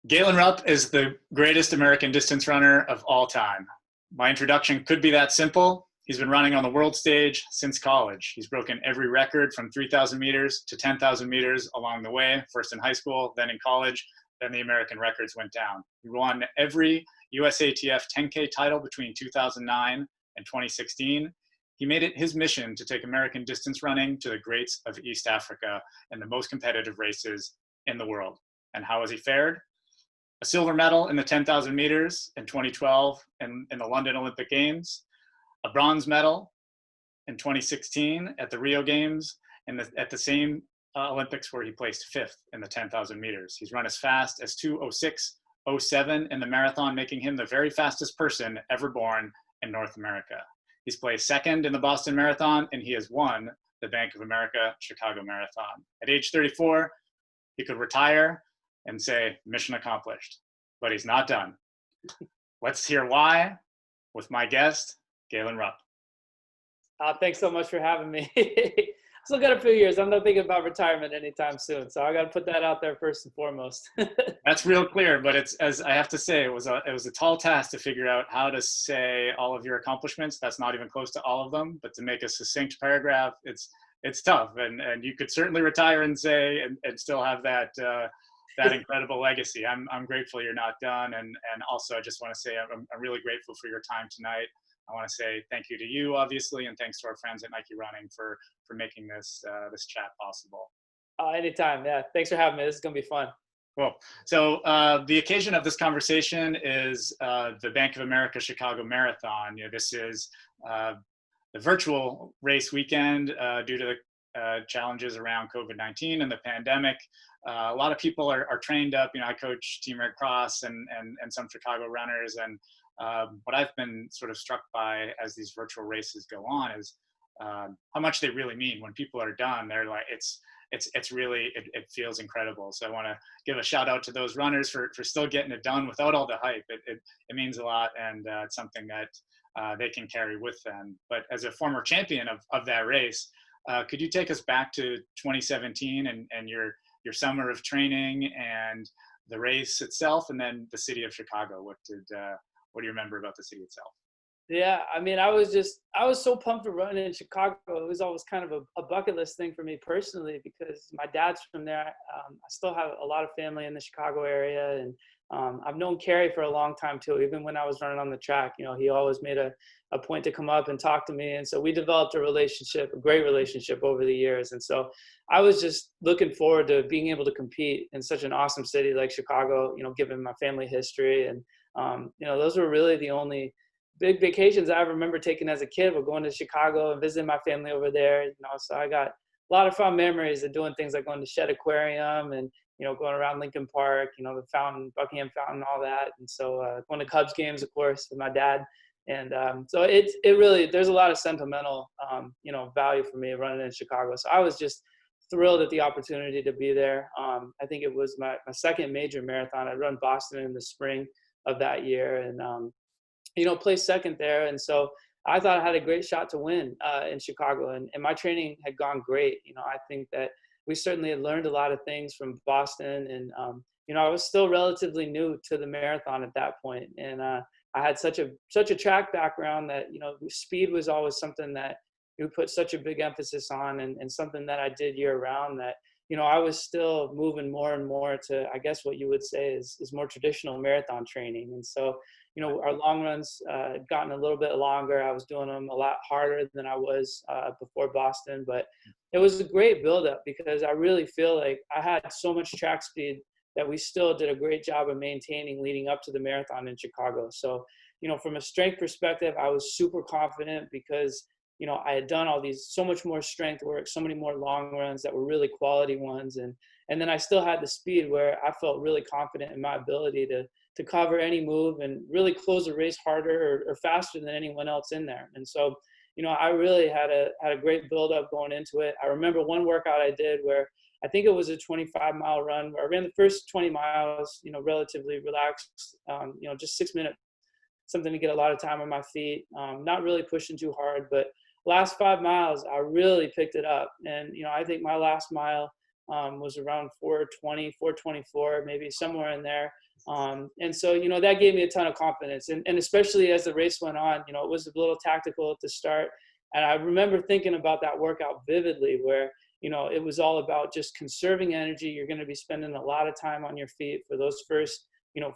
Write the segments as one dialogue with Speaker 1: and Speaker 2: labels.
Speaker 1: Galen Rupp is the greatest American distance runner of all time. My introduction could be that simple. He's been running on the world stage since college. He's broken every record from 3,000 meters to 10,000 meters along the way, first in high school, then in college, then the American records went down. He won every USATF 10K title between 2009 and 2016. He made it his mission to take American distance running to the greats of East Africa in the most competitive races in the world. And how has he fared? A silver medal in the 10,000 meters in 2012 in the London Olympic Games, a bronze medal in 2016 at the Rio Games, and at the same Olympics where he placed fifth in the 10,000 meters. He's run as fast as 2:06:07 in the marathon, making him the very fastest person ever born in North America. He's placed second in the Boston Marathon, and he has won the Bank of America Chicago Marathon. At age 34, he could retire and say, mission accomplished, but he's not done. Let's hear why with my guest, Galen Rupp.
Speaker 2: Thanks so much for having me. Still got a few years. I'm not thinking about retirement anytime soon, so I got to put that out there first and foremost.
Speaker 1: That's real clear, but it's, as I have to say, it was a tall task to figure out how to say all of your accomplishments. That's not even close to all of them, but to make a succinct paragraph, it's tough. And you could certainly retire and say and still have that incredible legacy. I'm grateful you're not done, and also I just want to say I'm really grateful for your time tonight. I want to say thank you to you, obviously, and thanks to our friends at Nike Running for making this chat possible.
Speaker 2: Anytime. Yeah, thanks for having me. This is gonna be fun.
Speaker 1: Cool. So the occasion of this conversation is the Bank of America Chicago Marathon. This is the virtual race weekend due to the challenges around COVID-19 and the pandemic. A lot of people are trained up. I coach Team Red Cross and some Chicago runners. And what I've been sort of struck by as these virtual races go on is how much they really mean. When people are done, they're like, it's really, it feels incredible. So I want to give a shout out to those runners for still getting it done without all the hype. It means a lot, and it's something that they can carry with them. But as a former champion of that race, could you take us back to 2017 and your summer of training and the race itself, and then the city of Chicago? What do you remember about the city itself?
Speaker 2: Yeah, I mean, I was so pumped to run in Chicago. It was always kind of a bucket list thing for me personally, because my dad's from there. I still have a lot of family in the Chicago area, and I've known Kerry for a long time too. Even when I was running on the track, he always made a point to come up and talk to me. And so we developed a great relationship over the years. And so I was just looking forward to being able to compete in such an awesome city like Chicago, given my family history. And, those were really the only big vacations I remember taking as a kid, were going to Chicago and visiting my family over there. So I got a lot of fun memories of doing things like going to Shedd Aquarium and, going around Lincoln Park, the fountain, Buckingham Fountain, all that. And so going to Cubs games, of course, with my dad. And so it really, there's a lot of sentimental, value for me running in Chicago. So I was just thrilled at the opportunity to be there. I think it was my second major marathon. I run Boston in the spring of that year, and placed second there. And so I thought I had a great shot to win in Chicago, and my training had gone great. I think that we certainly had learned a lot of things from Boston, and I was still relatively new to the marathon at that point, and I had such a track background that speed was always something that we put such a big emphasis on, and something that I did year round, that I was still moving more and more to, I guess what you would say is more traditional marathon training. And so our long runs had gotten a little bit longer. I was doing them a lot harder than I was before Boston, but it was a great buildup, because I really feel like I had so much track speed that we still did a great job of maintaining leading up to the marathon in Chicago. So, from a strength perspective, I was super confident, because, I had done so much more strength work, so many more long runs that were really quality ones. And then I still had the speed where I felt really confident in my ability to cover any move and really close the race harder or faster than anyone else in there. And so, I really had a great build up going into it. I remember one workout I did where I think it was a 25-mile run where I ran the first 20 miles, relatively relaxed, just 6 minutes, something to get a lot of time on my feet, not really pushing too hard. But last 5 miles, I really picked it up. And, I think my last mile was around 4:20, 4:24, maybe somewhere in there. And so, that gave me a ton of confidence. And especially as the race went on, it was a little tactical at the start. And I remember thinking about that workout vividly where, it was all about just conserving energy. You're going to be spending a lot of time on your feet for those first,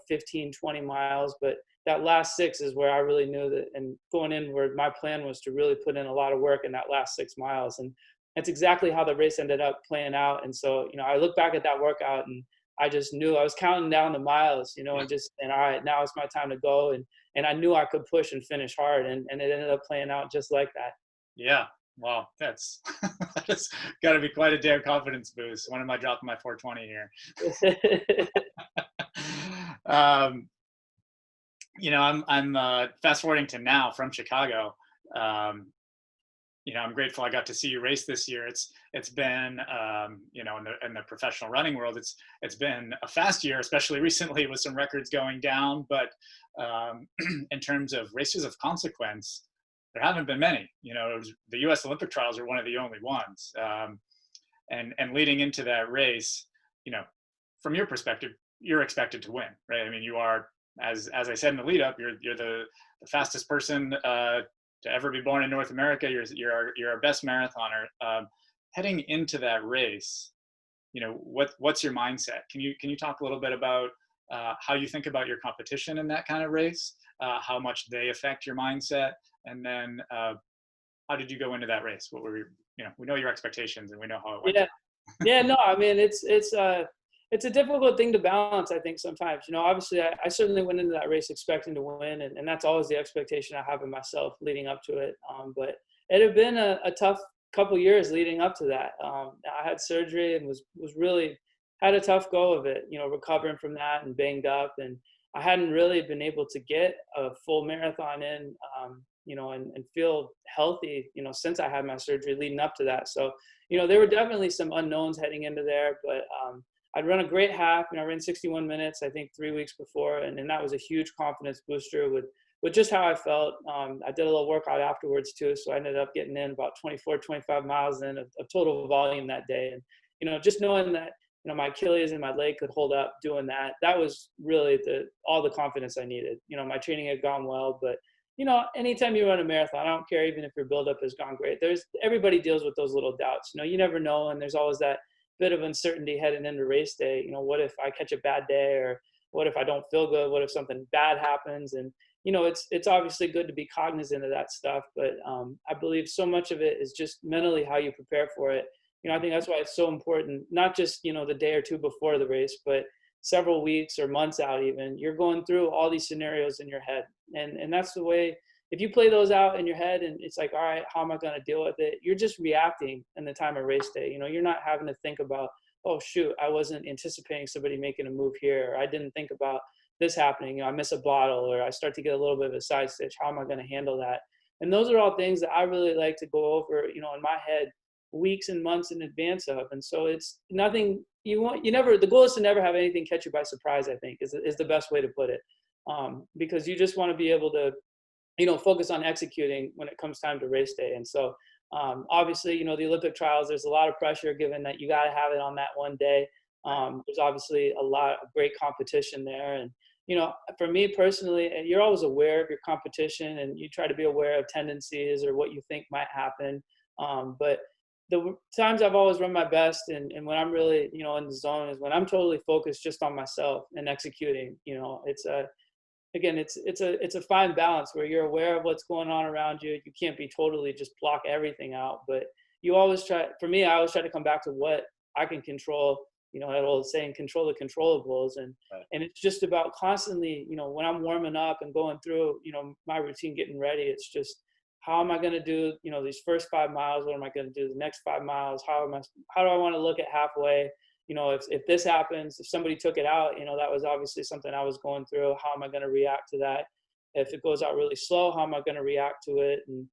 Speaker 2: 15, 20 miles. But that last 6 is where I really knew that, and going in where my plan was to really put in a lot of work in that last 6 miles. And that's exactly how the race ended up playing out. And so, I look back at that workout and I just knew I was counting down the miles, and all right, now it's my time to go. And I knew I could push and finish hard. And it ended up playing out just like that.
Speaker 1: Yeah. Wow. That's got to be quite a damn confidence boost. When am I dropping my 420 here? I'm fast forwarding to now from Chicago. I'm grateful I got to see you race this year. It's been, in the professional running world, it's been a fast year, especially recently with some records going down. But in terms of races of consequence, there haven't been many. The U.S. Olympic trials are one of the only ones. And leading into that race, from your perspective, you're expected to win, right? I mean, you are, as I said in the lead up, you're the fastest person to ever be born in North America. You're our best marathoner. Heading into that race, what's your mindset? Can you talk a little bit about how you think about your competition in that kind of race, how much they affect your mindset, and then how did you go into that race? What were we know your expectations and we know how it went.
Speaker 2: Yeah. No, I mean, it's a difficult thing to balance, I think, sometimes. Obviously, I certainly went into that race expecting to win, and that's always the expectation I have of myself leading up to it. But it had been a tough couple years leading up to that. I had surgery and was really had a tough go of it, recovering from that and banged up. And I hadn't really been able to get a full marathon in, and feel healthy, since I had my surgery leading up to that. So, there were definitely some unknowns heading into there, but I'd run a great half. I ran 61 minutes, I think 3 weeks before. And that was a huge confidence booster with just how I felt. I did a little workout afterwards too. So I ended up getting in about 24, 25 miles in of total volume that day. And, just knowing that, my Achilles and my leg could hold up doing that, that was really all the confidence I needed. My training had gone well, but anytime you run a marathon, I don't care even if your buildup has gone great. Everybody deals with those little doubts. You never know, and there's always that bit of uncertainty heading into race day. What if I catch a bad day, or what if I don't feel good? What if something bad happens? And it's obviously good to be cognizant of that stuff, but I believe so much of it is just mentally how you prepare for it. I think that's why it's so important, not just the day or two before the race, but several weeks or months out even. You're going through all these scenarios in your head, and that's the way. If you play those out in your head and it's like, all right, how am I going to deal with it? You're just reacting in the time of race day. You're not having to think about, oh shoot, I wasn't anticipating somebody making a move here, or I didn't think about this happening. I miss a bottle, or I start to get a little bit of a side stitch. How am I going to handle that? And those are all things that I really like to go over, in my head weeks and months in advance of. And so it's nothing the goal is to never have anything catch you by surprise, I think is the best way to put it. Because you just want to be able to, focus on executing when it comes time to race day. And so obviously, the Olympic trials, there's a lot of pressure given that you got to have it on that one day. There's obviously a lot of great competition there. And, for me personally, you're always aware of your competition and you try to be aware of tendencies or what you think might happen. But the times I've always run my best and when I'm really, in the zone is when I'm totally focused just on myself and executing. It's a fine balance where you're aware of what's going on around you. You can't be totally just block everything out, but I always try to come back to what I can control, that old saying, control the controllables. And it's just about constantly, when I'm warming up and going through, my routine, getting ready, it's just, how am I going to do, these first 5 miles? What am I going to do the next 5 miles? How do I want to look at halfway? If this happens, if somebody took it out, that was obviously something I was going through. How am I going to react to that? If it goes out really slow, how am I going to react to it? And,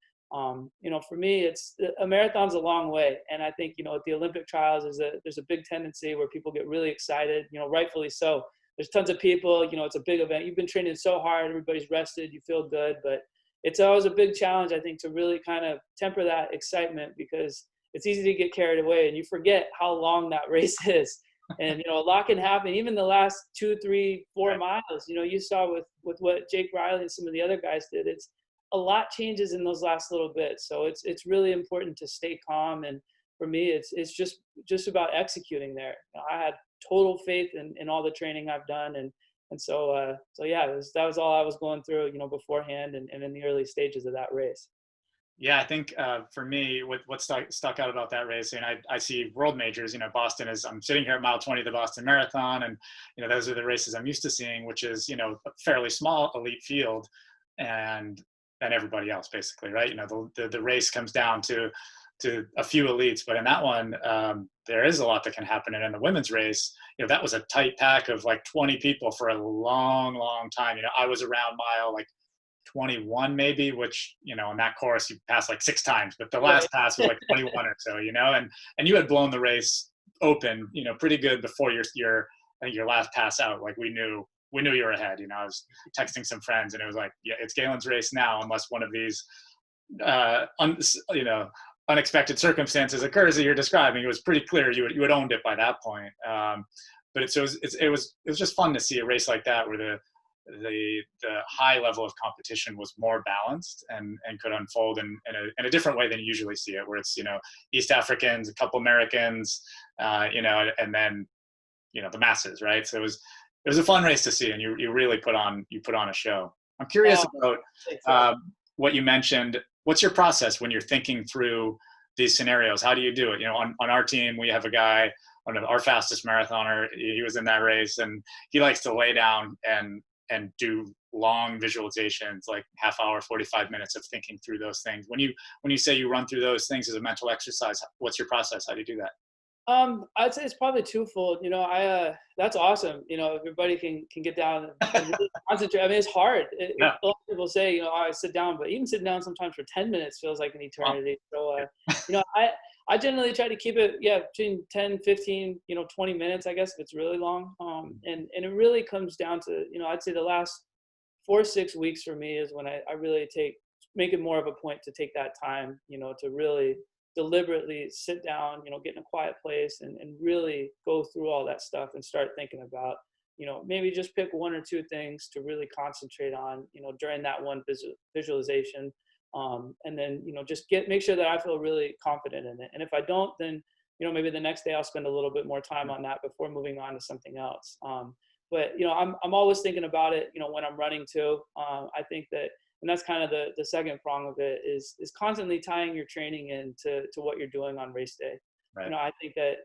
Speaker 2: for me, a marathon's a long way. And I think, at the Olympic trials, there's a big tendency where people get really excited, rightfully so. There's tons of people, it's a big event. You've been training so hard, everybody's rested, you feel good, but it's always a big challenge, I think, to really kind of temper that excitement, because it's easy to get carried away and you forget how long that race is. And, a lot can happen. Even the last 2, 3, 4 miles, you saw with what Jake Riley and some of the other guys did, it's a lot changes in those last little bits. So it's really important to stay calm. And for me, it's just about executing there. I had total faith in all the training I've done. And so yeah, that was all I was going through, beforehand and in the early stages of that race.
Speaker 1: Yeah, I think for me, what stuck out about that race, and I see world majors, Boston is, I'm sitting here at mile 20 of the Boston Marathon, and, those are the races I'm used to seeing, which is, a fairly small elite field and everybody else basically, right? The race comes down to a few elites, but in that one, there is a lot that can happen. And in the women's race, that was a tight pack of like 20 people for a long, long time. I was around mile like 21 maybe, which, in that course you pass like 6 times, but the last pass was like 21 or so, and you had blown the race open, pretty good before your I think your last pass out. Like we knew you were ahead. I was texting some friends and it was like, yeah, it's Galen's race now, unless one of these, unexpected circumstances occurs that you're describing. It was pretty clear you had owned it by that point. But it was just fun to see a race like that where the high level of competition was more balanced and could unfold in a different way than you usually see it, where it's, East Africans, a couple Americans, and then, the masses, right? So it was a fun race to see, and you really put on a show. I'm curious about what you mentioned. What's your process when you're thinking through these scenarios? How do you do it? On our team, we have a guy, one of our fastest marathoner. He was in that race, and he likes to lay down and do long visualizations, like half hour, 45 minutes of thinking through those things. When you say you run through those things as a mental exercise, what's your process? How do you do that?
Speaker 2: I'd say it's probably twofold. That's awesome. Everybody can get down and really concentrate. I mean, it's hard. A lot of people say, I sit down, but even sitting down sometimes for 10 minutes feels like an eternity. So, I generally try to keep it, between 10, 15, 20 minutes, I guess, if it's really long. And it really comes down to, I'd say the last 4 or 6 weeks for me is when I really make it more of a point to take that time, to really deliberately sit down, get in a quiet place and really go through all that stuff and start thinking about, maybe just pick 1 or 2 things to really concentrate on, during that one visualization. And then, just make sure that I feel really confident in it. And if I don't, then, maybe the next day I'll spend a little bit more time on that before moving on to something else. But, I'm always thinking about it, when I'm running too. I think that, and that's kind of the second prong of it is constantly tying your training in to what you're doing on race day. Right. I think that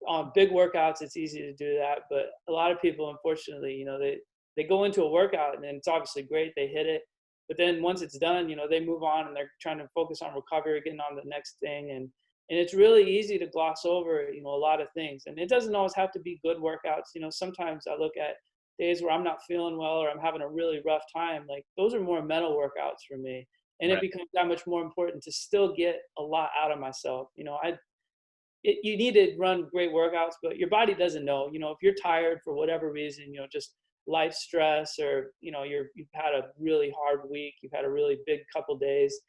Speaker 2: on big workouts, it's easy to do that. But a lot of people, unfortunately, they go into a workout and it's obviously great. They hit it. But then once it's done, they move on and they're trying to focus on recovery, getting on the next thing. And it's really easy to gloss over, a lot of things. And it doesn't always have to be good workouts. Sometimes I look at days where I'm not feeling well or I'm having a really rough time. Like those are more mental workouts for me. And It becomes that much more important to still get a lot out of myself. You need to run great workouts, but your body doesn't know, if you're tired for whatever reason, just life stress or, you've had a really hard week, you've had a really big couple days.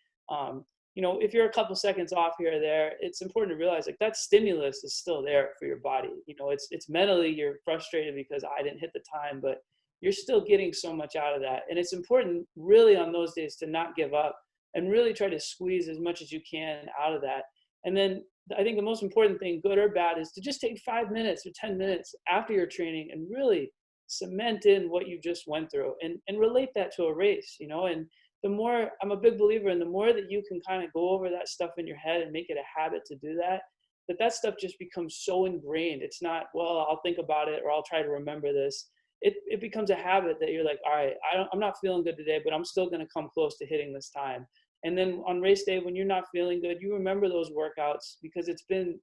Speaker 2: If you're a couple seconds off here or there, it's important to realize like that stimulus is still there for your body. It's mentally you're frustrated because I didn't hit the time, but you're still getting so much out of that. And it's important really on those days to not give up and really try to squeeze as much as you can out of that. And then I think the most important thing, good or bad, is to just take 5 minutes or 10 minutes after your training and really cement in what you just went through and relate that to a race, and the more, I'm a big believer in the more that you can kind of go over that stuff in your head and make it a habit to do that, that stuff just becomes so ingrained. It's not, well, I'll think about it or I'll try to remember this. It becomes a habit that you're like, all right, I'm not feeling good today, but I'm still going to come close to hitting this time. And then on race day, when you're not feeling good, you remember those workouts because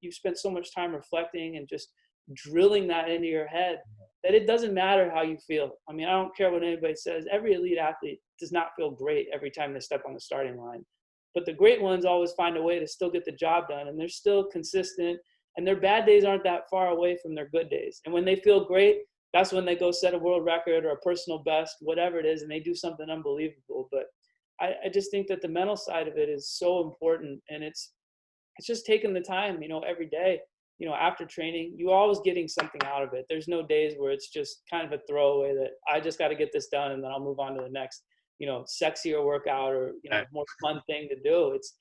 Speaker 2: you've spent so much time reflecting and just drilling that into your head that it doesn't matter how you feel. I mean, I don't care what anybody says. Every elite athlete does not feel great every time they step on the starting line. But the great ones always find a way to still get the job done, and they're still consistent, and their bad days aren't that far away from their good days. And when they feel great, that's when they go set a world record or a personal best, whatever it is, and they do something unbelievable. But I just think that the mental side of it is so important, and it's just taking the time, every day after training, you're always getting something out of it. There's no days where it's just kind of a throwaway that I just got to get this done and then I'll move on to the next, sexier workout or,
Speaker 1: Right.
Speaker 2: more fun thing to do. It's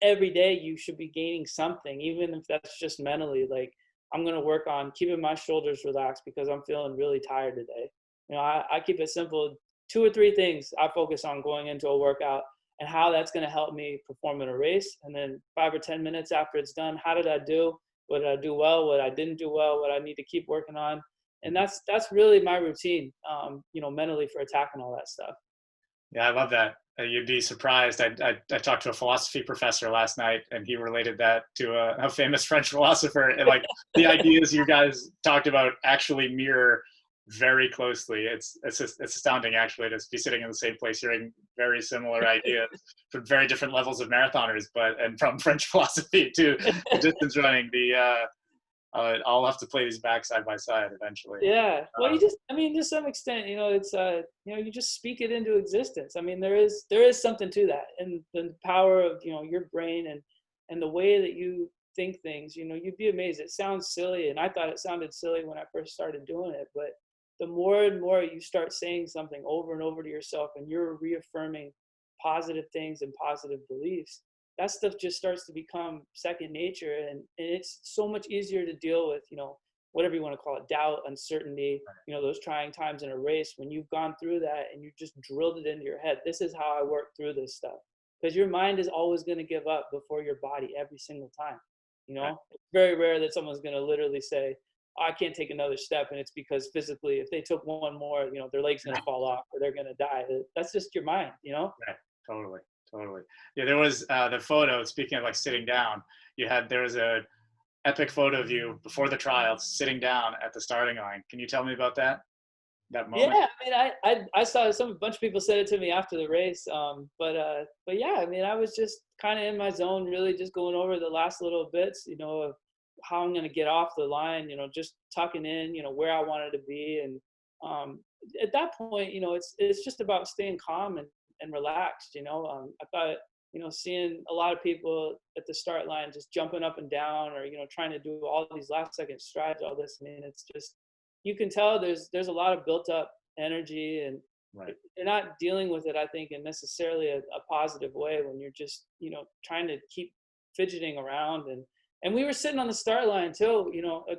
Speaker 2: every day you should be gaining something, even if that's just mentally. Like, I'm going to work on keeping my shoulders relaxed because I'm feeling really tired today. I keep it simple. 2 or 3 things I focus on going into a workout and how that's going to help me perform in a race. And then 5 or 10 minutes after it's done, how did I do? What did I do well? What I didn't do well? What I need to keep working on? And that's really my routine, mentally for attacking all that stuff.
Speaker 1: Yeah, I love that. You'd be surprised. I talked to a philosophy professor last night, and he related that to a famous French philosopher. And like the ideas you guys talked about actually mirror very closely. It's astounding actually to be sitting in the same place hearing very similar ideas from very different levels of marathoners, and from French philosophy to distance running. I'll have to play these back side by side eventually.
Speaker 2: Yeah. Well, to some extent, it's, you just speak it into existence. I mean, there is something to that, and the power of, your brain and the way that you think things, you'd be amazed. It sounds silly. And I thought it sounded silly when I first started doing it, but the more and more you start saying something over and over to yourself and you're reaffirming positive things and positive beliefs, that stuff just starts to become second nature. And it's so much easier to deal with, whatever you want to call it, doubt, uncertainty, those trying times in a race, when you've gone through that and you just drilled it into your head. This is how I work through this stuff. Because your mind is always going to give up before your body every single time. It's very rare that someone's going to literally say, oh, I can't take another step. And it's because physically, if they took one more, their leg's going to fall off or they're going to die. That's just your mind,
Speaker 1: Right. Totally. Yeah, there was the photo, speaking of like sitting down, there was a epic photo of you before the trials sitting down at the starting line. Can you tell me about that moment?
Speaker 2: Yeah, I mean, I saw a bunch of people said it to me after the race. But yeah, I mean, I was just kind of in my zone, really just going over the last little bits, of how I'm going to get off the line, just tucking in, where I wanted to be. And at that point, it's just about staying calm and relaxed. I thought, seeing a lot of people at the start line just jumping up and down or, trying to do all these last second strides, all this, I mean, it's just, you can tell there's a lot of built up energy, and
Speaker 1: Right.
Speaker 2: you're not dealing with it, I think, in necessarily a positive way when you're just, trying to keep fidgeting around. And we were sitting on the start line too,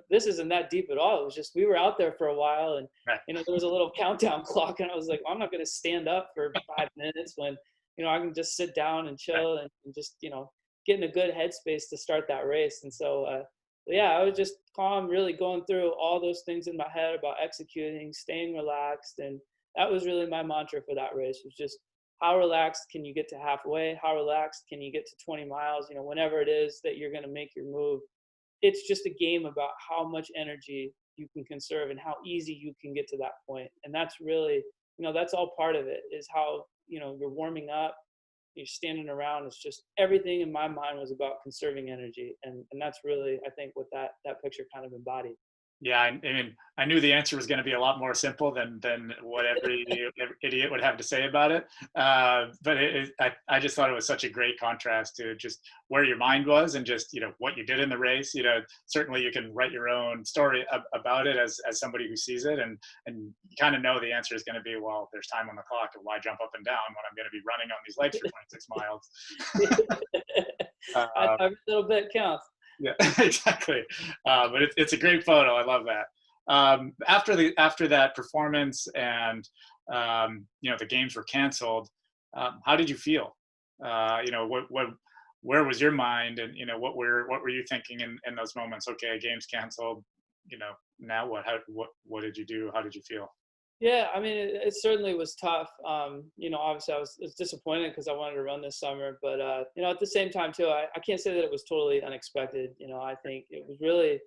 Speaker 2: this isn't that deep at all. It was just, we were out there for a while, and,
Speaker 1: Right.
Speaker 2: there was a little countdown clock, and I was like, well, I'm not going to stand up for 5 minutes when, I can just sit down and chill and just, get in a good headspace to start that race. And so, yeah, I was just calm, really going through all those things in my head about executing, staying relaxed. And that was really my mantra for that race, was just, how relaxed can you get to halfway? How relaxed can you get to 20 miles? Whenever it is that you're going to make your move, it's just a game about how much energy you can conserve and how easy you can get to that point. And that's really, that's all part of it, is how, you're warming up, you're standing around. It's just, everything in my mind was about conserving energy. And that's really, I think, what that picture kind of embodied.
Speaker 1: Yeah, I mean, I knew the answer was going to be a lot more simple than what every idiot would have to say about it. But I just thought it was such a great contrast to just where your mind was and just, what you did in the race. Certainly you can write your own story about it as somebody who sees it, and you kind of know the answer is going to be, well, there's time on the clock, and why jump up and down when I'm going to be running on these legs for 26 miles?
Speaker 2: Every little bit counts.
Speaker 1: Yeah, exactly. But it's a great photo. I love that. After that performance and the games were canceled, how did you feel? Where was your mind, and what were you thinking in those moments? Okay, games canceled. Now what? What did you do? How did you feel?
Speaker 2: Yeah, I mean, it certainly was tough. Obviously I was disappointed because I wanted to run this summer, but at the same time too, I can't say that it was totally unexpected. I think it was really,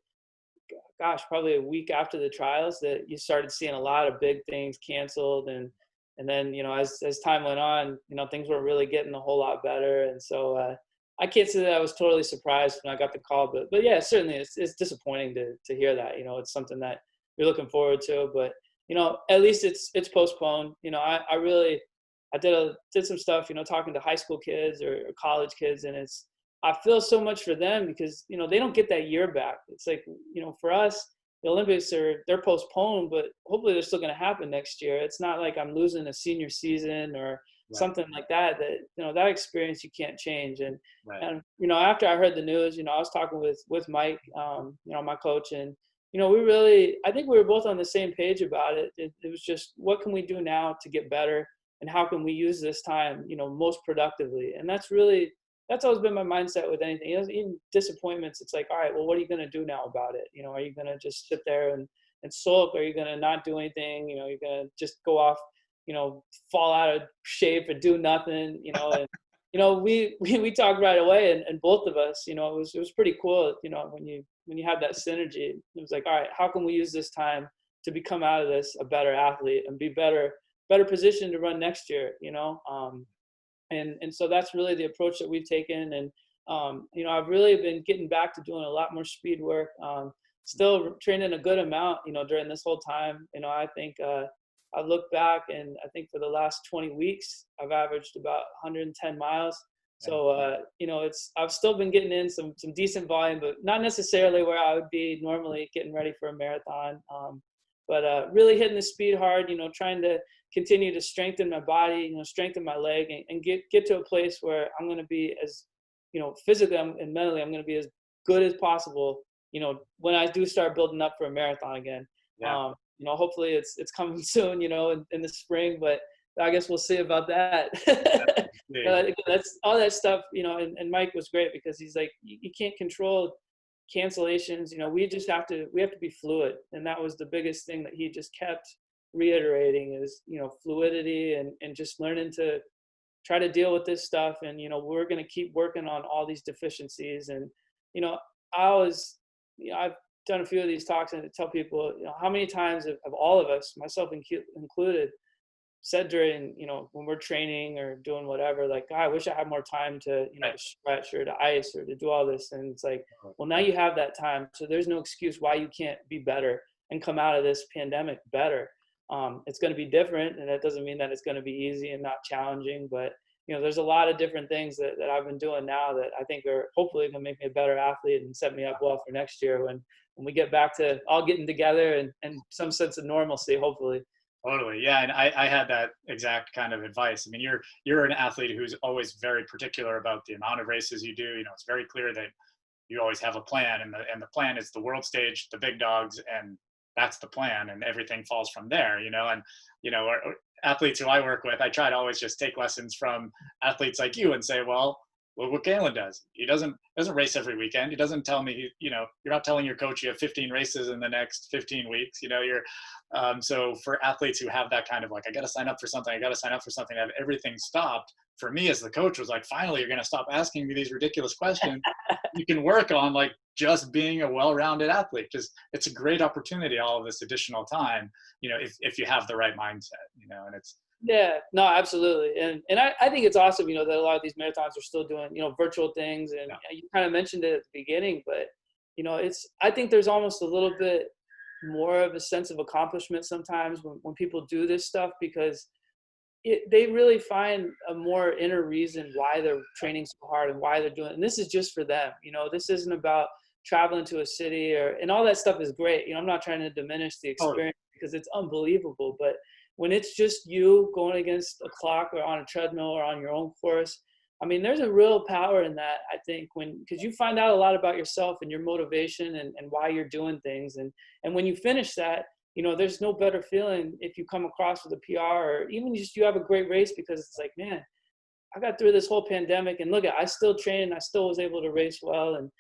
Speaker 2: probably a week after the trials that you started seeing a lot of big things canceled, and then as time went on, things were really getting a whole lot better, and so I can't say that I was totally surprised when I got the call, but yeah, certainly it's disappointing to hear that. It's something that you're looking forward to, but at least it's postponed. I did some stuff, talking to high school kids or college kids, and I feel so much for them because, they don't get that year back. It's like, for us, the Olympics they're postponed, but hopefully they're still going to happen next year. It's not like I'm losing a senior season or
Speaker 1: Right.
Speaker 2: something like that, that experience you can't change. And,
Speaker 1: Right.
Speaker 2: and, after I heard the news, I was talking with Mike, my coach, and, I think we were both on the same page about it. It was just, what can we do now to get better? And how can we use this time, most productively? And that's always been my mindset with anything. Even disappointments, it's like, all right, well, what are you going to do now about it? Are you going to just sit there and sulk? Are you going to not do anything? You're going to just go off, fall out of shape and do nothing, and, we talked right away, and both of us, it was pretty cool, when you have that synergy. It was like, all right, how can we use this time to become out of this a better athlete and be better positioned to run next year, and so that's really the approach that we've taken. And, I've really been getting back to doing a lot more speed work, still training a good amount, during this whole time. I think I look back, and I think for the last 20 weeks, I've averaged about 110 miles. So, I've still been getting in some decent volume, but not necessarily where I would be normally getting ready for a marathon. But really hitting the speed hard, trying to continue to strengthen my body, strengthen my leg, and get to a place where I'm going to be as, physically and mentally, I'm going to be as good as possible, when I do start building up for a marathon again.
Speaker 1: Yeah.
Speaker 2: Hopefully it's coming soon, in the spring, but I guess we'll see about that. That's all that stuff, and Mike was great because he's like, you can't control cancellations. We have to be fluid. And that was the biggest thing that he just kept reiterating is, fluidity and just learning to try to deal with this stuff. And, we're going to keep working on all these deficiencies. And, I've done a few of these talks and tell people, how many times have all of us, myself included, said during, when we're training or doing whatever, like, God, I wish I had more time to, to stretch or to ice or to do all this. And it's like, well, now you have that time. So there's no excuse why you can't be better and come out of this pandemic better. It's going to be different. And that doesn't mean that it's going to be easy and not challenging, but there's a lot of different things that I've been doing now that I think are hopefully going to make me a better athlete and set me up well for next year when we get back to all getting together and some sense of normalcy, hopefully.
Speaker 1: Totally. Yeah. And I had that exact kind of advice. I mean, you're an athlete who's always very particular about the amount of races you do. It's very clear that you always have a plan, and the plan is the world stage, the big dogs, and that's the plan, and everything falls from there, and, athletes who I work with, I try to always just take lessons from athletes like you and say, well, look what Galen does. He doesn't race every weekend. He doesn't tell me, you're not telling your coach you have 15 races in the next 15 weeks. So for athletes who have that kind of like, I got to sign up for something, have everything stopped. For me as the coach was like, finally, you're going to stop asking me these ridiculous questions. You can work on like just being a well-rounded athlete. Just, it's a great opportunity, all of this additional time, if you have the right mindset, and it's,
Speaker 2: yeah, no, absolutely. And I think it's awesome, that a lot of these marathons are still doing, virtual things. And you kind of mentioned it at the beginning, but, I think there's almost a little bit more of a sense of accomplishment sometimes when people do this stuff, because they really find a more inner reason why they're training so hard and why they're doing it. And this is just for them. This isn't about traveling to a city and all that stuff is great. I'm not trying to diminish the experience because it's unbelievable, but when it's just you going against a clock or on a treadmill or on your own course, I mean, there's a real power in that, I think, because you find out a lot about yourself and your motivation and why you're doing things. And when you finish that, there's no better feeling if you come across with a PR or even just you have a great race, because it's like, man, I got through this whole pandemic and look, I still trained, I still was able to race well. And,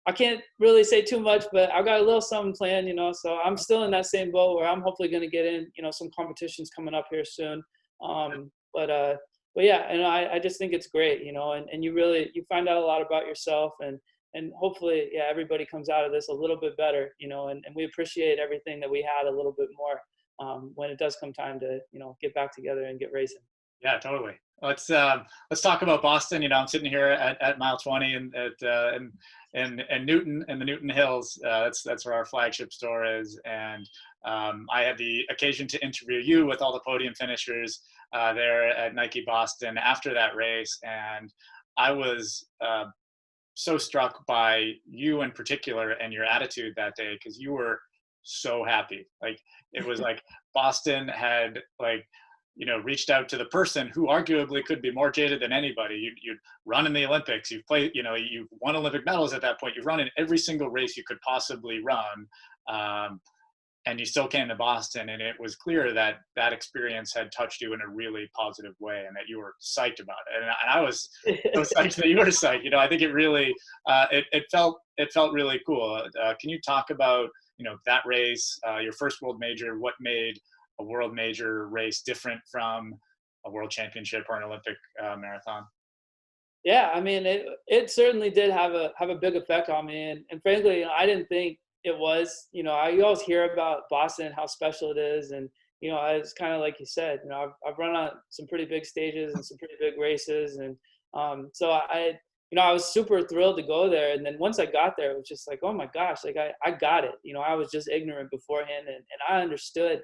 Speaker 2: I can't really say too much, but I've got a little something planned, so I'm still in that same boat where I'm hopefully going to get in, some competitions coming up here soon. But yeah, and I just think it's great, and you find out a lot about yourself and hopefully, yeah, everybody comes out of this a little bit better, and we appreciate everything that we had a little bit more when it does come time to, get back together and get racing.
Speaker 1: Yeah, totally. Let's talk about Boston. I'm sitting here at mile 20 and Newton and the Newton Hills. That's where our flagship store is. And I had the occasion to interview you with all the podium finishers there at Nike Boston after that race, and I was so struck by you in particular and your attitude that day, because you were so happy. Like it was like Boston had like, reached out to the person who arguably could be more jaded than anybody. You'd run in the Olympics, you've played, you've won Olympic medals at that point, you've run in every single race you could possibly run. And you still came to Boston, and it was clear that that experience had touched you in a really positive way, and that you were psyched about it. And I was so psyched that you were psyched. I think it really, it felt really cool. Can you talk about, that race, your first world major, what made a world major race different from a world championship or an Olympic marathon?
Speaker 2: Yeah, I mean, it certainly did have a big effect on me, and frankly, I didn't think it was. You always hear about Boston, how special it is, and it's kind of like you said. I've run on some pretty big stages and some pretty big races, and so I was super thrilled to go there. And then once I got there, it was just like, oh my gosh, like I got it. I was just ignorant beforehand, and I understood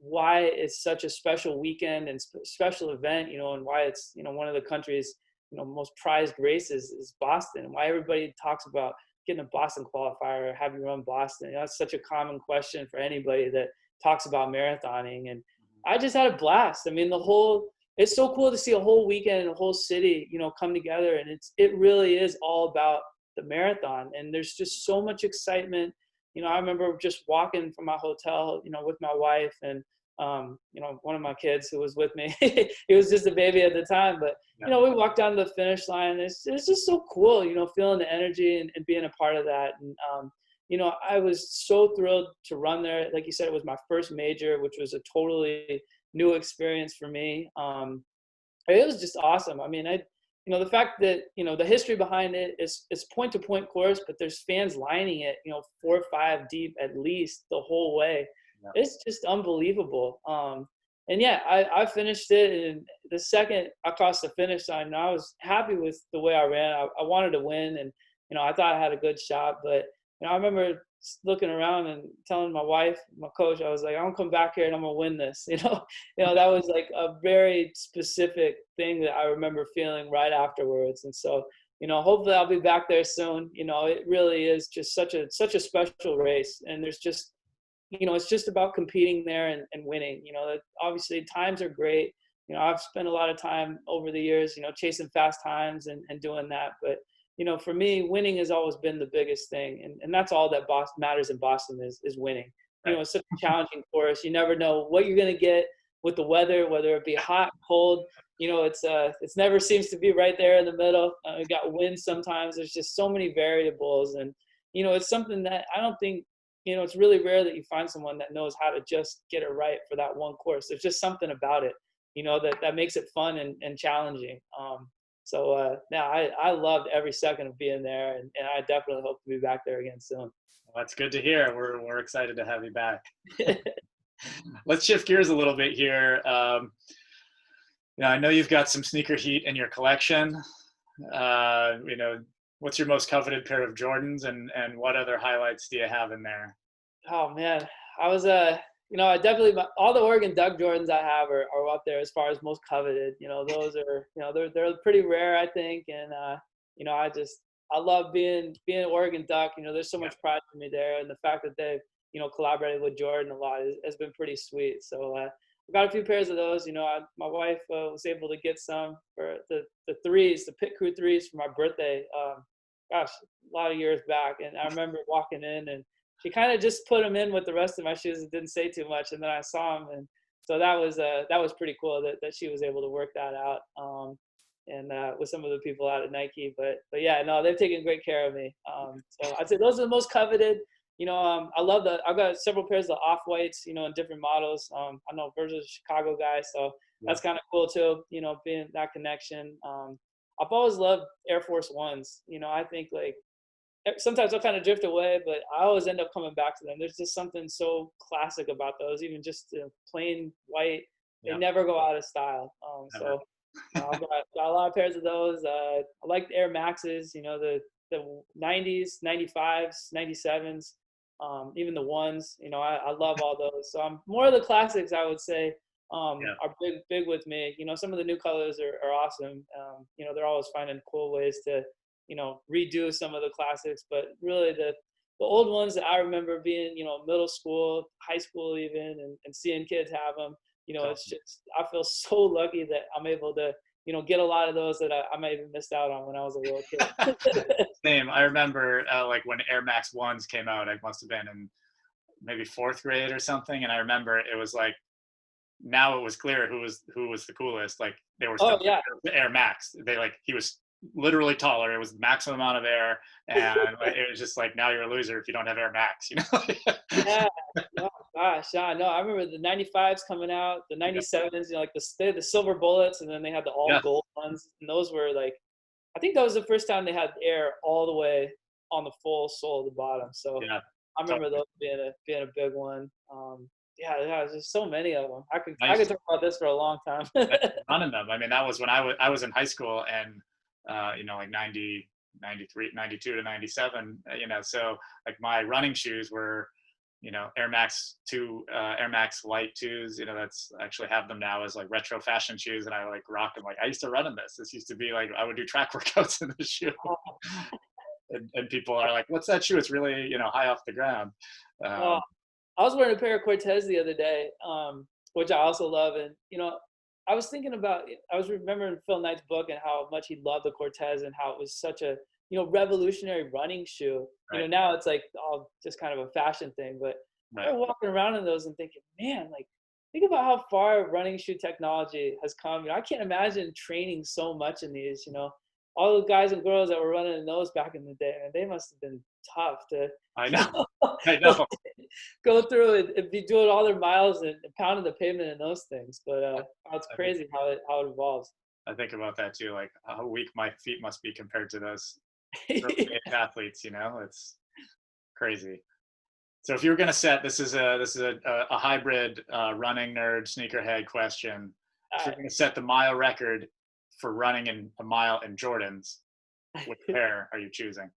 Speaker 2: why it's such a special weekend and special event, and why it's one of the country's most prized races is Boston, and why everybody talks about getting a Boston qualifier or have you run Boston. That's such a common question for anybody that talks about marathoning. And I just had a blast. I mean, it's so cool to see a whole weekend and a whole city, come together. And it really is all about the marathon. And there's just so much excitement. I remember just walking from my hotel, with my wife and, one of my kids who was with me, he was just a baby at the time, but, we walked down to the finish line. It's just so cool, feeling the energy and being a part of that. And, I was so thrilled to run there. Like you said, it was my first major, which was a totally new experience for me. It was just awesome. I mean, the fact that, the history behind it is it's point to point course, but there's fans lining it, 4 or 5 deep at least the whole way. Yeah. It's just unbelievable. And yeah, I finished it, and the second I crossed the finish line, I was happy with the way I ran. I wanted to win, and I thought I had a good shot. But I remember looking around and telling my wife, my coach, I was like, I'm gonna come back here and I'm gonna win this. That was like a very specific thing that I remember feeling right afterwards. And so, hopefully I'll be back there soon. It really is just such a special race, and there's just it's just about competing there and winning. Obviously times are great. I've spent a lot of time over the years, chasing fast times and doing that. But, for me, winning has always been the biggest thing. And that's all that matters in Boston is winning. Right. It's such a challenging course. You never know what you're going to get with the weather, whether it be hot, cold. It's never seems to be right there in the middle. You got wind sometimes. There's just so many variables. And, it's something that I don't think, it's really rare that you find someone that knows how to just get it right for that one course. There's just something about it, that makes it fun and challenging. I loved every second of being there, and I definitely hope to be back there again soon.
Speaker 1: Well, that's good to hear. We're excited to have you back. Let's shift gears a little bit here. I know you've got some sneaker heat in your collection. What's your most coveted pair of Jordans, and what other highlights do you have in there?
Speaker 2: Oh man, I was I definitely, all the Oregon Duck Jordans I have are up there as far as most coveted. Those are they're pretty rare, I think, and I love being Oregon Duck. There's so much pride for me there, and the fact that they've collaborated with Jordan a lot has been pretty sweet. So I got a few pairs of those. My wife was able to get some for the threes, the Pit Crew threes for my birthday. A lot of years back, and I remember walking in, and she kind of just put them in with the rest of my shoes and didn't say too much, and then I saw them, and so that was pretty cool that she was able to work that out, and with some of the people out at Nike. But yeah, no, they've taken great care of me. So I'd say those are the most coveted. I love I've got several pairs of off-whites, in different models. I know Virgil's a Chicago guy, so that's kind of cool too, being that connection. I've always loved Air Force Ones. I think like sometimes I'll kind of drift away, but I always end up coming back to them. There's just something so classic about those, even just plain white. They never go out of style. So I've got a lot of pairs of those. I like the Air Maxes, the 90s, 95s, 97s, even the ones. I love all those. So more of the classics, I would say, are big with me. Some of the new colors are awesome. They're always finding cool ways to, redo some of the classics, but really the old ones that I remember being, middle school, high school even, and seeing kids have them, it's just, I feel so lucky that I'm able to, get a lot of those that I might have missed out on when I was a little kid.
Speaker 1: Same. I remember like when Air Max 1s came out, I must have been in maybe fourth grade or something. And I remember it was like, now it was clear who was the coolest. Like they were
Speaker 2: Oh
Speaker 1: still
Speaker 2: yeah.
Speaker 1: Air Max. He was literally taller. It was the maximum amount of air, and it was just like, now you're a loser if you don't have Air Max.
Speaker 2: Yeah. Oh gosh, yeah. No, I remember the 95s coming out, the 97s. Like they had the silver bullets, and then they had the all gold ones, and those were like, I think that was the first time they had air all the way on the full sole of the bottom. So
Speaker 1: Yeah.
Speaker 2: I remember those being a big one. Yeah, there's just so many of them. I could talk about this for a long time.
Speaker 1: Running them. I mean, that was when I was in high school, and like 90, 93, 92 to 97. So like my running shoes were, Air Max 2, Air Max Light 2s. That's I actually have them now as like retro fashion shoes, and I like rock them. Like I used to run in this. This used to be like I would do track workouts in this shoe. And people are like, "What's that shoe? It's really high off the ground."
Speaker 2: I was wearing a pair of Cortez the other day, which I also love, and I was thinking about. I was remembering Phil Knight's book and how much he loved the Cortez and how it was such a revolutionary running shoe.
Speaker 1: Right.
Speaker 2: Now it's like just kind of a fashion thing, but
Speaker 1: Right.
Speaker 2: I was walking around in those and thinking, man, like think about how far running shoe technology has come. I can't imagine training so much in these. All the guys and girls that were running in those back in the day, and they must have been tough to.
Speaker 1: I know. I know.
Speaker 2: Go through and be doing all their miles and pounding the pavement in those things. But it's crazy how it evolves.
Speaker 1: I think about that too, like how weak my feet must be compared to those athletes. It's crazy. So if you were going to set, this is a hybrid running nerd sneakerhead question. If you're going to set the mile record for running in a mile in Jordans, which pair are you choosing?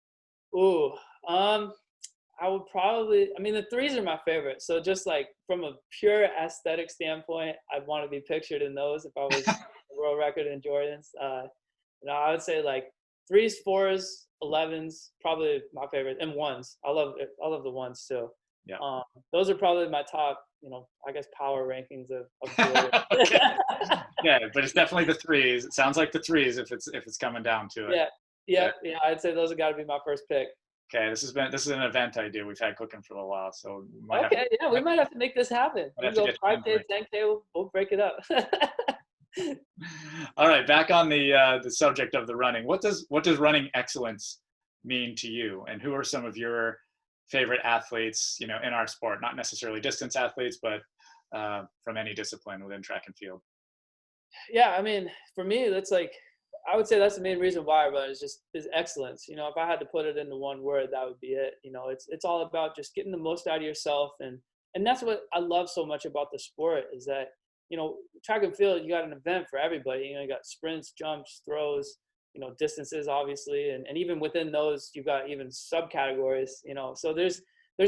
Speaker 2: Ooh, I would probably. I mean, the threes are my favorite. So just like from a pure aesthetic standpoint, I'd want to be pictured in those if I was world record in Jordans. I would say like threes, fours, 11s, probably my favorite, and ones. I love it. I love the ones too.
Speaker 1: Yeah.
Speaker 2: Those are probably my top, I guess power rankings of
Speaker 1: Yeah, but it's definitely the threes. It sounds like the threes if it's coming down to it.
Speaker 2: Yeah. I'd say those have got to be my first pick.
Speaker 1: Okay, this is an event idea we've had cooking for a while, so
Speaker 2: we might have to make this happen. We go 5K, 10K, we'll break it up.
Speaker 1: All right, back on the subject of the running. What does running excellence mean to you, and who are some of your favorite athletes, in our sport? Not necessarily distance athletes, but from any discipline within track and field.
Speaker 2: Yeah, I mean, for me, that's like, I would say that's the main reason why I run is excellence. If I had to put it into one word, that would be it. It's all about just getting the most out of yourself, and that's what I love so much about the sport is that track and field, you got an event for everybody. You got sprints, jumps, throws, distances obviously, and even within those you've got even subcategories. So there's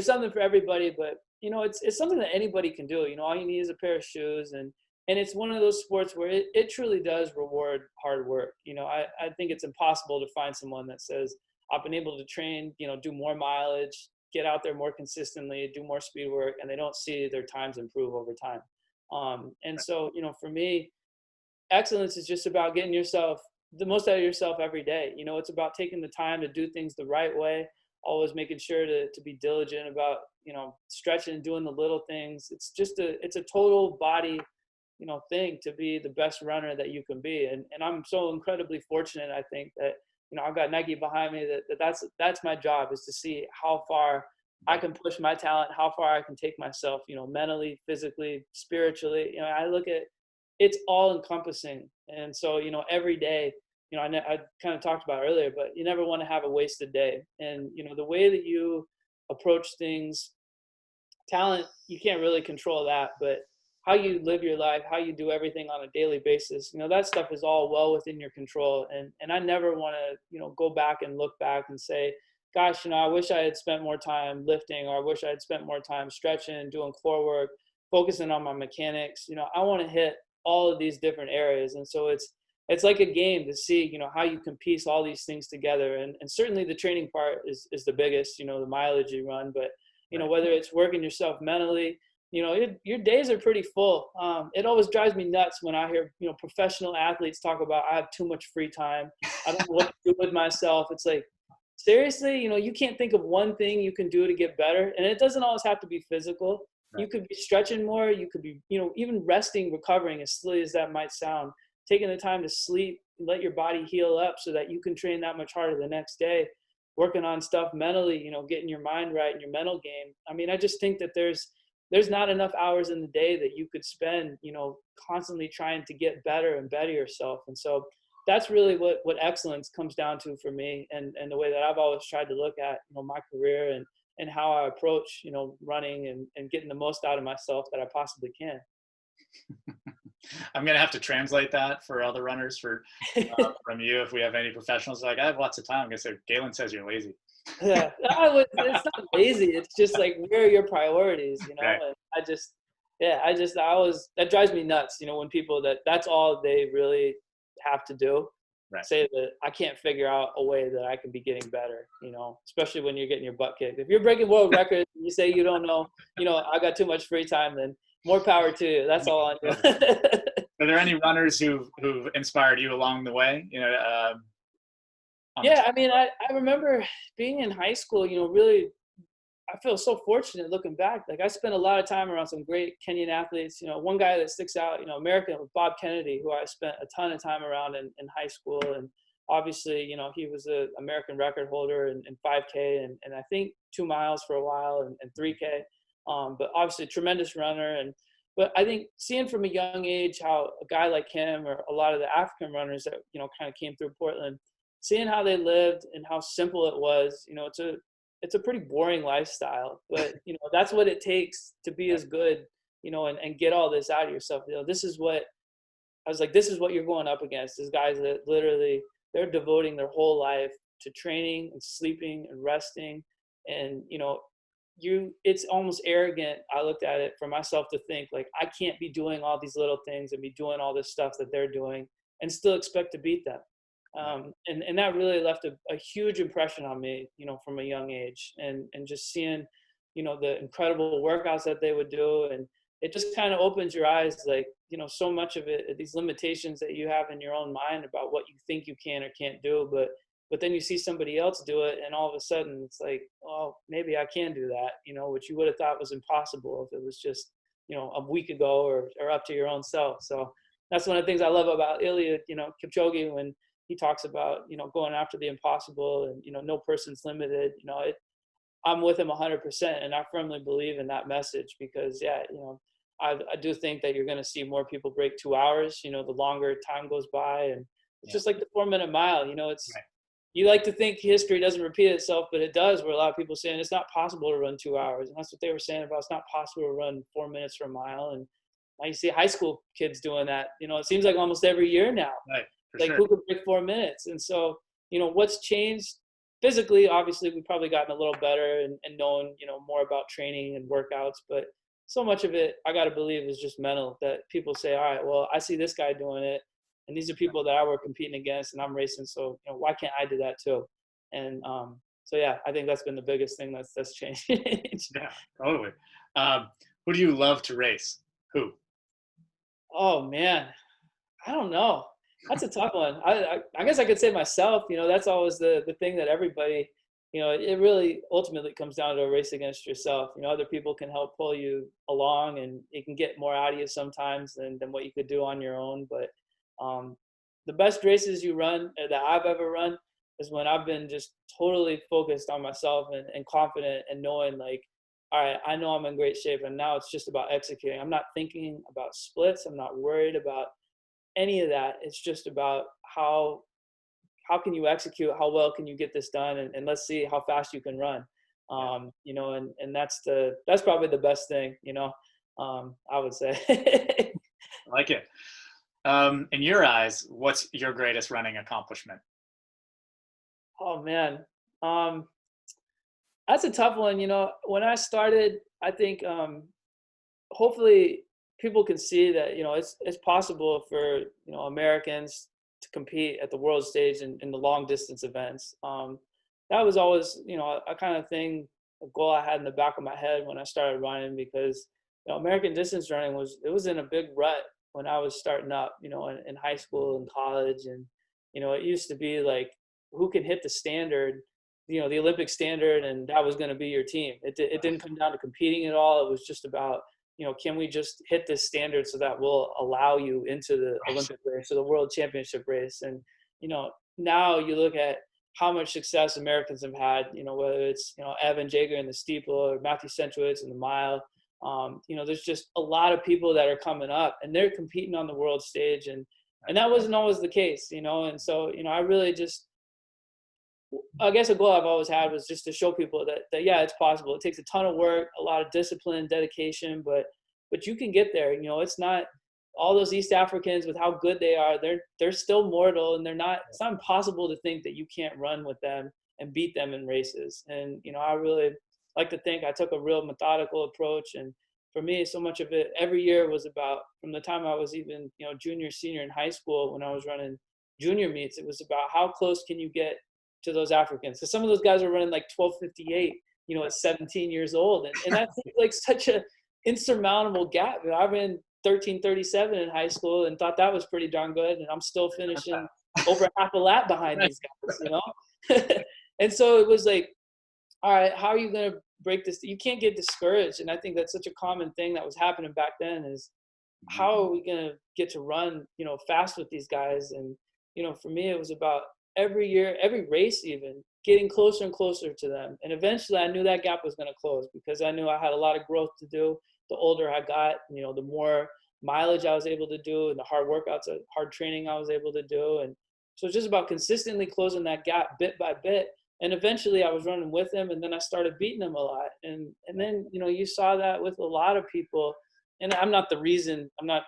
Speaker 2: something for everybody, but it's something that anybody can do. All you need is a pair of shoes, and it's one of those sports where it truly does reward hard work. I think it's impossible to find someone that says, I've been able to train, do more mileage, get out there more consistently, do more speed work, and they don't see their times improve over time. So, for me, excellence is just about getting yourself the most out of yourself every day. It's about taking the time to do things the right way, always making sure to be diligent about, stretching and doing the little things. It's a total body thing to be the best runner that you can be. And I'm so incredibly fortunate, I think, that, I've got Nike behind me, that's my job, is to see how far I can push my talent, how far I can take myself, mentally, physically, spiritually. I look at it's all encompassing. And so, every day, I kind of talked about earlier, but you never want to have a wasted day. And, the way that you approach things, talent, you can't really control that, but how you live your life, how you do everything on a daily basis, that stuff is all well within your control. And I never want to, go back and look back and say, gosh, I wish I had spent more time lifting, or I wish I had spent more time stretching, doing core work, focusing on my mechanics. I want to hit all of these different areas. And so it's it's like a game to see, how you can piece all these things together. And certainly the training part is the biggest, the mileage you run, but,
Speaker 1: Right.
Speaker 2: whether it's working yourself mentally, your days are pretty full. It always drives me nuts when I hear, professional athletes talk about, I have too much free time. I don't know what to do with myself. It's like, seriously, you can't think of one thing you can do to get better. And it doesn't always have to be physical.
Speaker 1: Right.
Speaker 2: You could be stretching more. You could be, even resting, recovering, as silly as that might sound, taking the time to sleep, let your body heal up so that you can train that much harder the next day, working on stuff mentally, getting your mind right and your mental game. I mean, I just think that there's not enough hours in the day that you could spend, constantly trying to get better and better yourself. And so that's really what excellence comes down to for me, and the way that I've always tried to look at, my career and how I approach, running and getting the most out of myself that I possibly can.
Speaker 1: I'm going to have to translate that for other runners from you. If we have any professionals, like, I have lots of time, I'm going to say, Galen says you're lazy.
Speaker 2: Yeah, it's not lazy. It's just like, where are your priorities,
Speaker 1: Right.
Speaker 2: And I always, that drives me nuts, when people that's all they really have to do.
Speaker 1: Right.
Speaker 2: Say that I can't figure out a way that I can be getting better, especially when you're getting your butt kicked. If you're breaking world records and you say you don't know, I got too much free time, then more power to you. That's all on you.
Speaker 1: Are there any runners who've inspired you along the way?
Speaker 2: Yeah, I mean, I remember being in high school, really, I feel so fortunate looking back. Like, I spent a lot of time around some great Kenyan athletes. One guy that sticks out, American, was Bob Kennedy, who I spent a ton of time around in high school. And obviously, he was an American record holder in 5K and I think 2 miles for a while and 3K. But obviously a tremendous runner. But I think seeing from a young age how a guy like him or a lot of the African runners that, kind of came through Portland, seeing how they lived and how simple it was, it's a pretty boring lifestyle, but that's what it takes to be as good, and get all this out of yourself. This is what I was like, this is what you're going up against, is guys that literally they're devoting their whole life to training and sleeping and resting. And, it's almost arrogant. I looked at it for myself to think like, I can't be doing all these little things and be doing all this stuff that they're doing and still expect to beat them. And that really left a huge impression on me, from a young age, and just seeing, the incredible workouts that they would do. And it just kind of opens your eyes, like, so much of it, these limitations that you have in your own mind about what you think you can or can't do. But then you see somebody else do it, and all of a sudden it's like, oh, maybe I can do that, which you would have thought was impossible if it was just, a week ago or up to your own self. So that's one of the things I love about Eliud, Kipchoge, when he talks about, going after the impossible and, no person's limited, I'm with him 100%. And I firmly believe in that message because, I do think that you're going to see more people break 2 hours, the longer time goes by. And it's just like the 4-minute mile, it's, right. You like to think history doesn't repeat itself, but it does, where a lot of people are saying it's not possible to run 2 hours. And that's what they were saying about, it's not possible to run 4 minutes for a mile. And now you see high school kids doing that. It seems like almost every year now.
Speaker 1: Right.
Speaker 2: Like, who could break 4 minutes? And so, what's changed physically, obviously we've probably gotten a little better and known, more about training and workouts, but so much of it, I got to believe, is just mental, that people say, all right, well, I see this guy doing it, and these are people that I were competing against and I'm racing. So, why can't I do that too? And so, yeah, I think that's been the biggest thing that's changed.
Speaker 1: Yeah, totally. Who do you love to race? Who?
Speaker 2: Oh man, I don't know. That's a tough one. I guess I could say myself. That's always the thing that everybody, it really ultimately comes down to a race against yourself. Other people can help pull you along, and it can get more out of you sometimes than what you could do on your own. But the best races you run that I've ever run is when I've been just totally focused on myself and confident and knowing, like, all right, I know I'm in great shape, and now it's just about executing. I'm not thinking about splits. I'm not worried about any of that. It's just about how can you execute, how well can you get this done, and let's see how fast you can run. And that's probably the best thing, I would say.
Speaker 1: I like it. In your eyes, what's your greatest running accomplishment?
Speaker 2: Oh man, that's a tough one. When I started, I think hopefully people can see that it's possible for Americans to compete at the world stage in the long distance events. That was always, a kind of thing, a goal I had in the back of my head when I started running, because American distance running was in a big rut when I was starting up, in high school and college. And it used to be like, who can hit the standard, the Olympic standard, and that was going to be your team. It didn't come down to competing at all. It was just about, can we just hit this standard so that will allow you into the Olympic race or the world championship race. And now you look at how much success Americans have had, whether it's, Evan Jager in the steeple or Matthew Centrowitz in the mile. There's just a lot of people that are coming up and they're competing on the world stage. And that wasn't always the case, and so, I really just, I guess a goal I've always had was just to show people that yeah, it's possible. It takes a ton of work, a lot of discipline, dedication, but you can get there. It's not all those East Africans with how good they are. They're still mortal, and it's not impossible to think that you can't run with them and beat them in races. And I really like to think I took a real methodical approach. And for me, so much of it every year was about, from the time I was even junior, senior in high school, when I was running junior meets, it was about how close can you get to those Africans. So some of those guys are running like 12:58, at 17 years old. And that seems like such a insurmountable gap. I ran 13:37 in high school and thought that was pretty darn good. And I'm still finishing over half a lap behind these guys, And so it was like, all right, how are you going to break this? You can't get discouraged. And I think that's such a common thing that was happening back then, is how are we going to get to run, fast with these guys? And, for me, it was about every year, every race, even getting closer and closer to them. And eventually I knew that gap was going to close, because I knew I had a lot of growth to do. The older I got, the more mileage I was able to do, and the hard workouts, hard training I was able to do. And so it's just about consistently closing that gap bit by bit. And eventually I was running with him, and then I started beating him a lot. And then, you saw that with a lot of people. And I'm not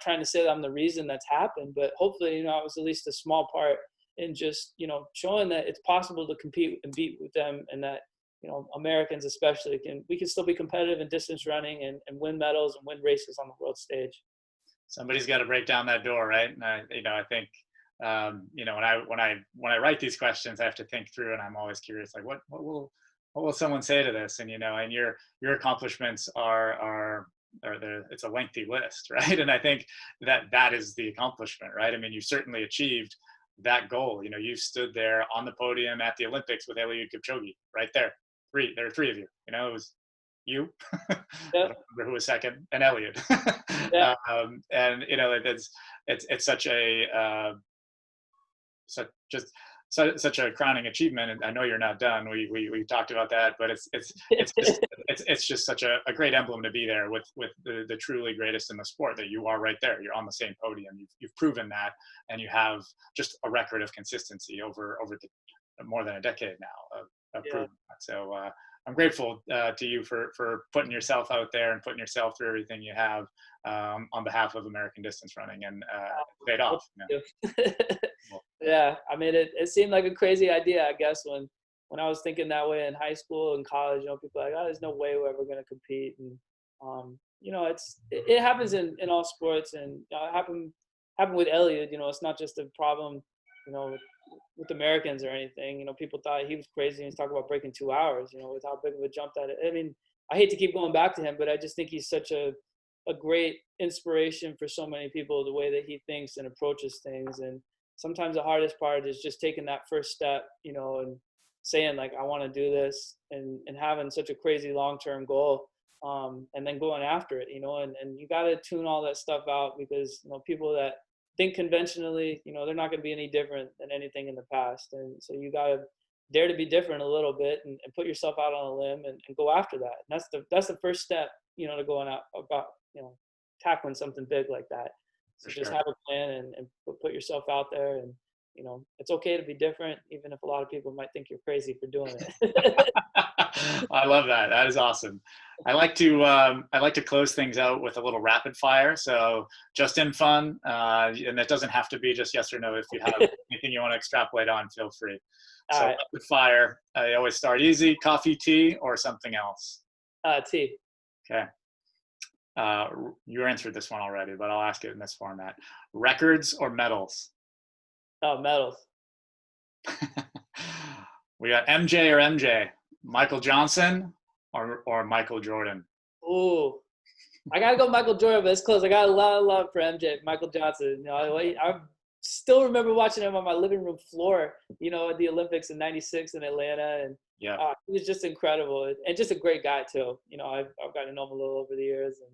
Speaker 2: trying to say that I'm the reason that's happened, but hopefully, I was at least a small part in just, showing that it's possible to compete and beat with them, and that, Americans especially we can still be competitive in distance running and win medals and win races on the world stage.
Speaker 1: Somebody's got to break down that door, right? And I think, when I write these questions, I have to think through, and I'm always curious, like, what will someone say to this? And, and your accomplishments it's a lengthy list, right? And I think that is the accomplishment, right? I mean, you certainly achieved that goal. You stood there on the podium at the Olympics with Eliud Kipchoge right there. There are three of you. It was you. Yep. I don't remember who was second, and Eliud. Yep. And it's such a such a crowning achievement. And I know you're not done. We talked about that, but it's just such a great emblem to be there with the truly greatest in the sport, that you are right there. You're on the same podium. You've proven that, and you have just a record of consistency over more than a decade now of proving that. So I'm grateful to you for putting yourself out there and putting yourself through everything you have on behalf of American distance running, and it paid off.
Speaker 2: Yeah, I mean, it seemed like a crazy idea, I guess, when I was thinking that way in high school and college. People are like, oh, there's no way we're ever going to compete. And it happens in all sports, and it happened with Eliud. It's not just a problem, with Americans or anything. People thought he was crazy. He's talking about breaking 2 hours, with how big of a jump that is. I mean, I hate to keep going back to him, but I just think he's such a great inspiration for so many people, the way that he thinks and approaches things. And sometimes the hardest part is just taking that first step, and saying, like, I want to do this, and having such a crazy long-term goal, and then going after it, and you got to tune all that stuff out, because, people that think conventionally, they're not going to be any different than anything in the past. And so you got to dare to be different a little bit, and put yourself out on a limb and go after that. And that's the first step, to going out about, tackling something big like that. So just have a plan and put yourself out there, and it's okay to be different, even if a lot of people might think you're crazy for doing it.
Speaker 1: I love that. That is awesome. I like to close things out with a little rapid fire. So just in fun, and it doesn't have to be just yes or no. If you have anything you want to extrapolate on, feel free. So right. Rapid fire. I always start easy. Coffee, tea, or something else?
Speaker 2: Tea.
Speaker 1: Okay. You answered this one already, but I'll ask it in this format. Records or medals?
Speaker 2: Oh, medals.
Speaker 1: We got MJ or MJ, Michael Johnson or Michael Jordan.
Speaker 2: Ooh, I gotta go Michael Jordan, but it's close. I got a lot of love for MJ, Michael Johnson. I still remember watching him on my living room floor. At the Olympics in '96 in Atlanta, and
Speaker 1: Yeah.
Speaker 2: he was just incredible and just a great guy too. I've gotten to know him a little over the years, and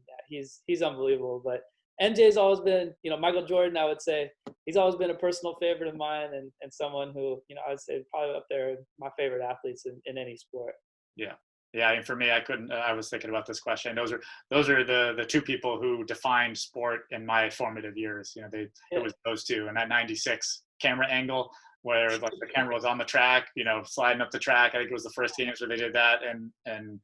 Speaker 2: he's unbelievable. But MJ's always been, Michael Jordan. I would say he's always been a personal favorite of mine, and someone who, I would say probably up there my favorite athletes in any sport.
Speaker 1: Yeah. Yeah, and for me, I was thinking about this question. Those are the two people who defined sport in my formative years. It was those two, and that '96 camera angle where like the camera was on the track, sliding up the track. I think it was the first games where they did that, and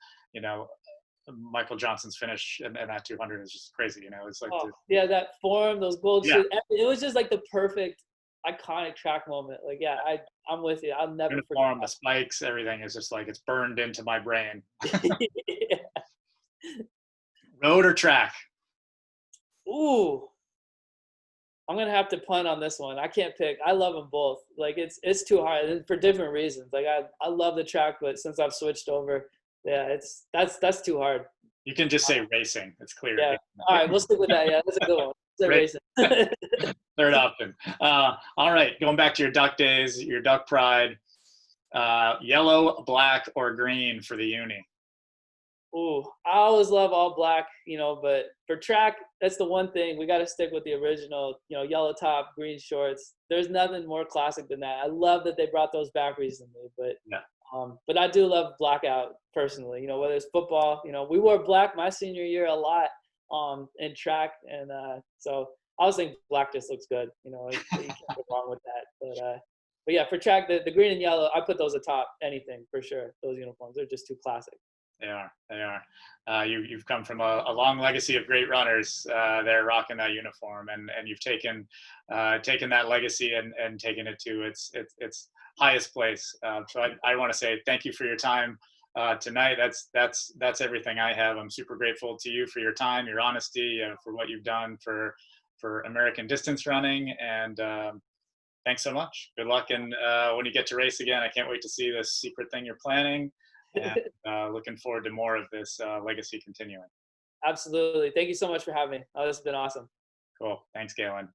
Speaker 1: Michael Johnson's finish and that 200 is just crazy. It's like
Speaker 2: that form, those gold
Speaker 1: Yeah.
Speaker 2: shoes. It was just like the perfect iconic track moment. Like, yeah, I'm with you. I'll never
Speaker 1: uniform,
Speaker 2: forget.
Speaker 1: the spikes, everything is just like it's burned into my brain.
Speaker 2: Yeah.
Speaker 1: Road or track?
Speaker 2: Ooh, I'm gonna have to punt on this one. I can't pick. I love them both. Like it's too hard for different reasons. Like I love the track, but since I've switched over, yeah, that's too hard.
Speaker 1: You can just say racing. It's clear.
Speaker 2: Yeah. All right, we'll stick with that. Yeah, that's a good one. Say racing.
Speaker 1: Third option. All right, going back to your Duck days, your Duck pride. Yellow, black, or green for the uni?
Speaker 2: Ooh, I always love all black, but for track, that's the one thing we got to stick with the original, yellow top, green shorts. There's nothing more classic than that. I love that they brought those back recently, but
Speaker 1: Yeah.
Speaker 2: But I do love blackout personally. Whether it's football, we wore black my senior year a lot in track, and so I was thinking black just looks good. You can't go wrong with that. But yeah, for track, the green and yellow, I put those atop anything for sure. Those uniforms, they're just too classic.
Speaker 1: They are. You've come from a long legacy of great runners. They're rocking that uniform, and you've taken that legacy and taken it to its highest place. So I want to say thank you for your time tonight. That's everything I have. I'm super grateful to you for your time, your honesty, for what you've done for American distance running, and thanks so much. Good luck, and when you get to race again, I can't wait to see this secret thing you're planning. And looking forward to more of this legacy continuing.
Speaker 2: Absolutely. Thank you so much for having me. Oh, this has been awesome.
Speaker 1: Cool. Thanks, Galen.